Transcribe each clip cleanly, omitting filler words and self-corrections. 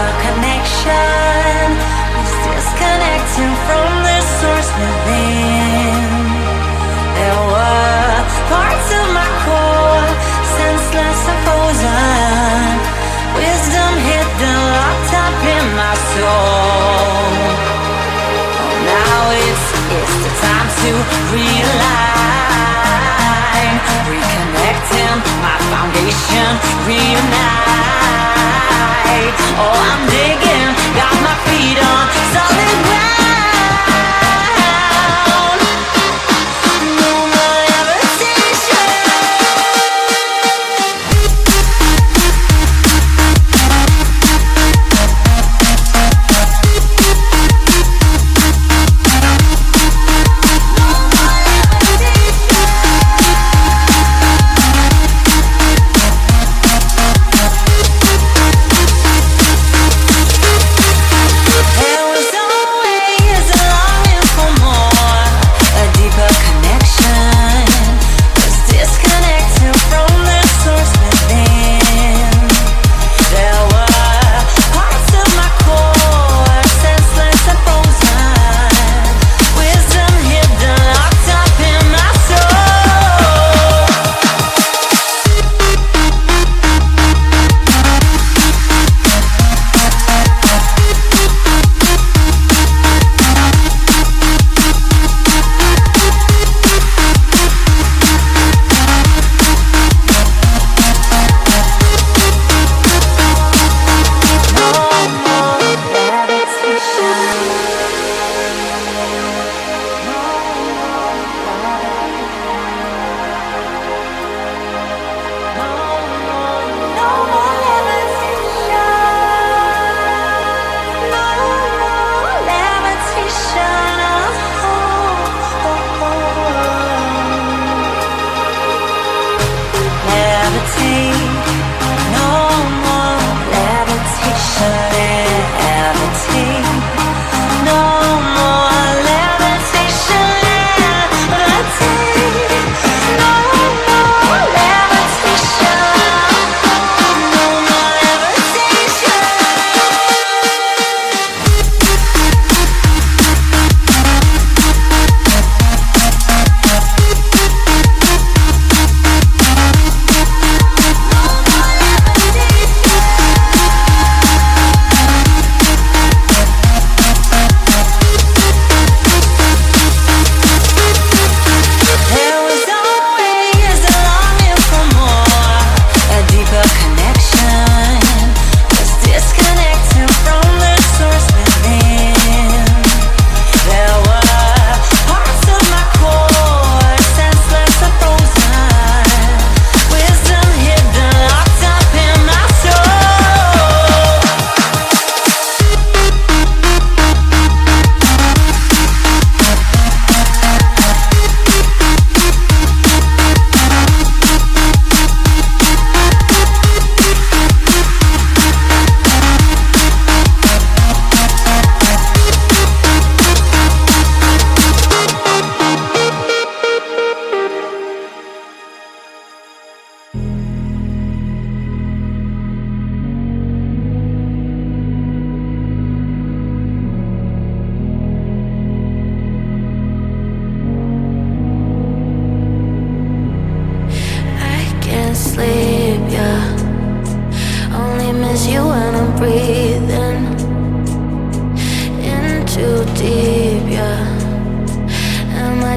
deeper connection is disconnecting from the source within. There were parts of my core, senseless and frozen. Wisdom hidden, locked up in my soul. Now it's the time to realign, reconnecting my foundation, reunite. Oh, I'm digging, got my feet on solid ground. No more levitation.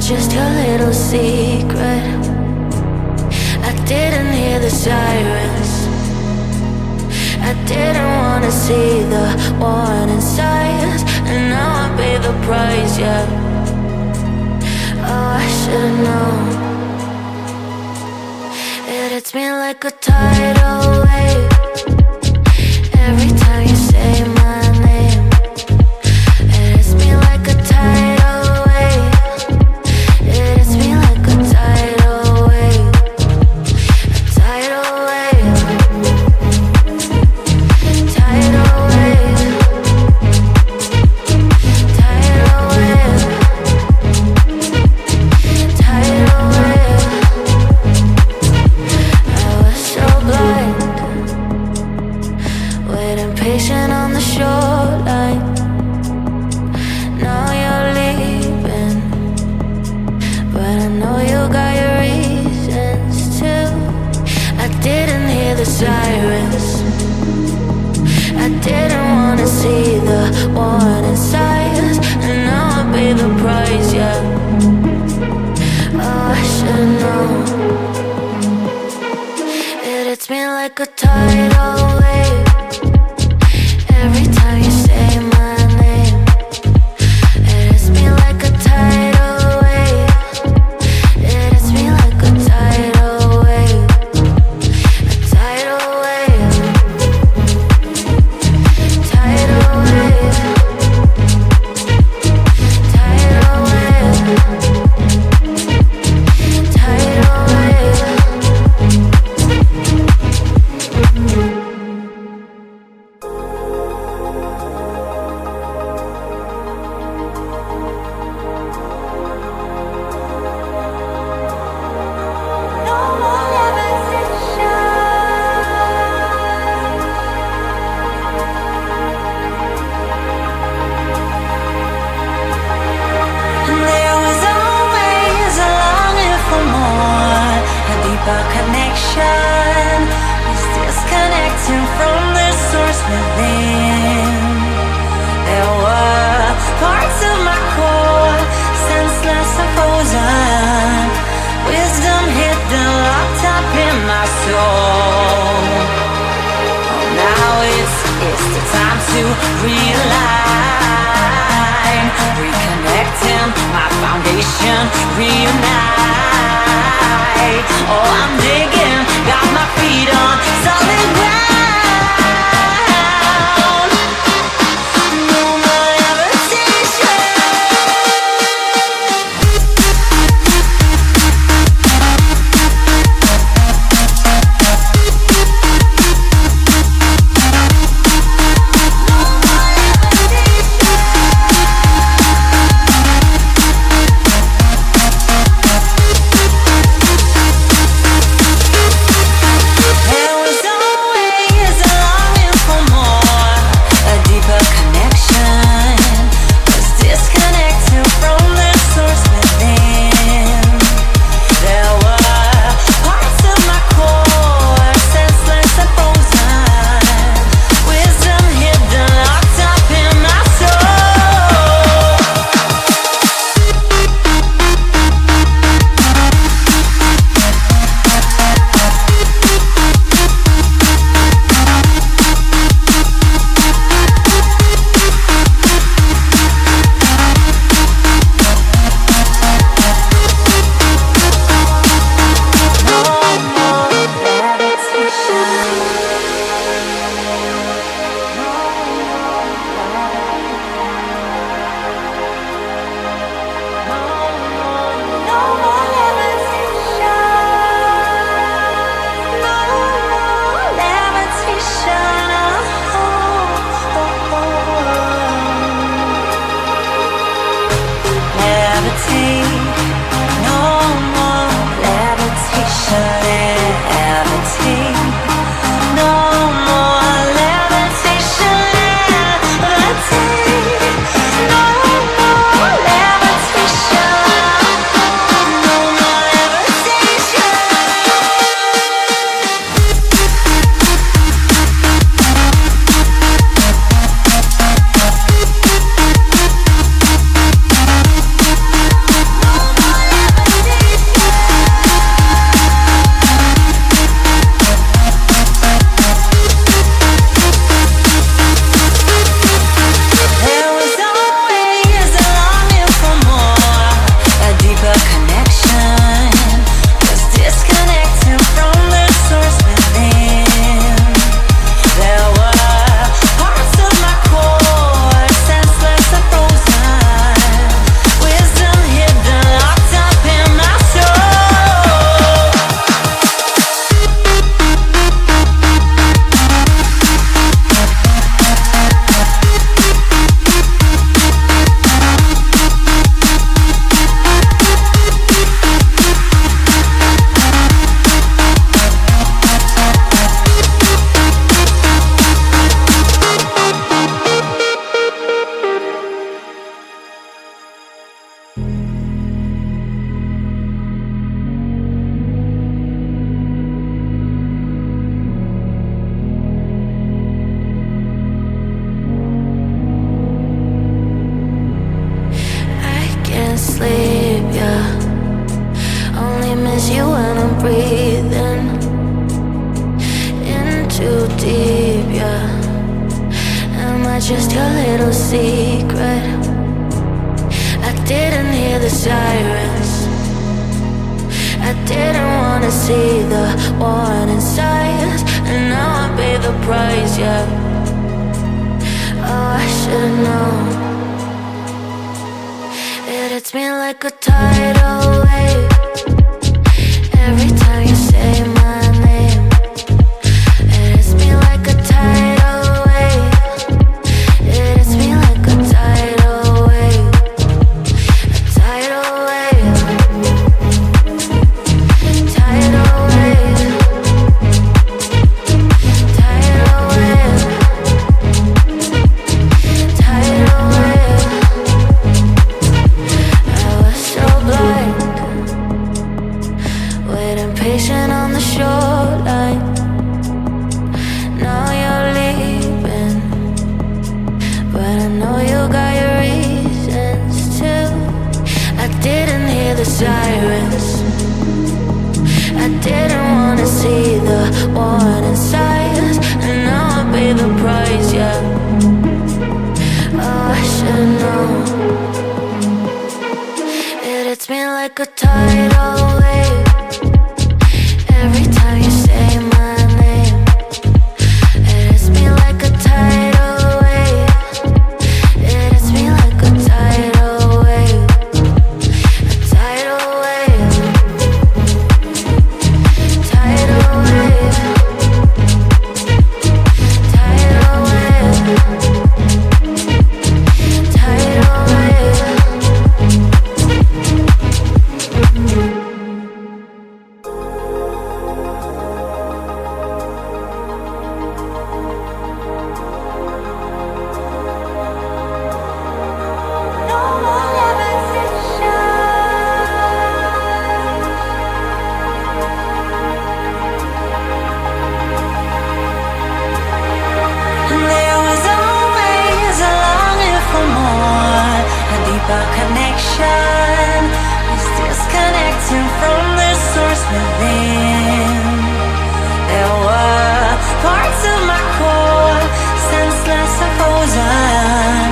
Just your little secret. I didn't hear the sirens. I didn't wanna see the warning signs, and now I pay the price, yeah. Oh, I should've known. It hits me like a tidal wave every time you say my name. It hits me like a tidal wave. It hits me like a tidal wave. A tidal wave. Tidal wave. Tidal wave. Tidal wave. I was so blind. to realign, reconnecting my foundation, reunite. Oh, I'm digging, got my feet on solid ground. No more levitation. There was always a longing for more, a deeper connection. Was disconnected from the source within. There were parts of my core, senseless and frozen. Wisdom hidden, locked up in my soul. No more levitation. No more levitation. No more levitation. Levitate. No more levitation. Levitate. No more levitation. Levitate. No more levitation. No more levitation. There was always a longing for more, a deeper connection. Was disconnected from the source within. There were parts of my core, senseless and frozen. Wisdom hidden, locked up in my soul. I can't sleep, yeah. Only miss you when I'm breathing in too deep, yeah. Am I just your little secret? I didn't hear the sirens. I didn't wanna see the warning signs, and now I pay the price, yeah. Oh, I should've known. It hits me like a tidal wave every time you say my name. It hits me like a tidal wave. It hits me like a tidal wave. A tidal wave. Tidal wave. Tidal wave. Tidal wave. I was so blind, waiting patient on the shoreline. Now you're leaving, but I know you got your reasons too. I didn't hear the sirens. I didn't wanna see the warning signs, and now I pay the price, yeah. hits me like a tidal wave. Every time you say my name, it hits me like a tidal wave. It hits me like a tidal wave. A tidal wave. Tidal wave. Tidal wave. Tidal wave. There was always a longing for more, a deeper connection. Was disconnecting from the source within. There were parts of my core, senseless and frozen.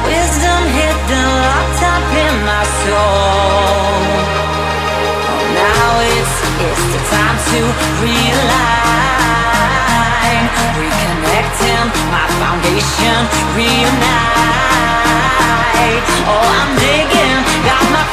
Wisdom hidden, locked up in my soul. Oh, now it's the time to realign, reconnecting my foundation, reunite. Oh, I'm digging, got my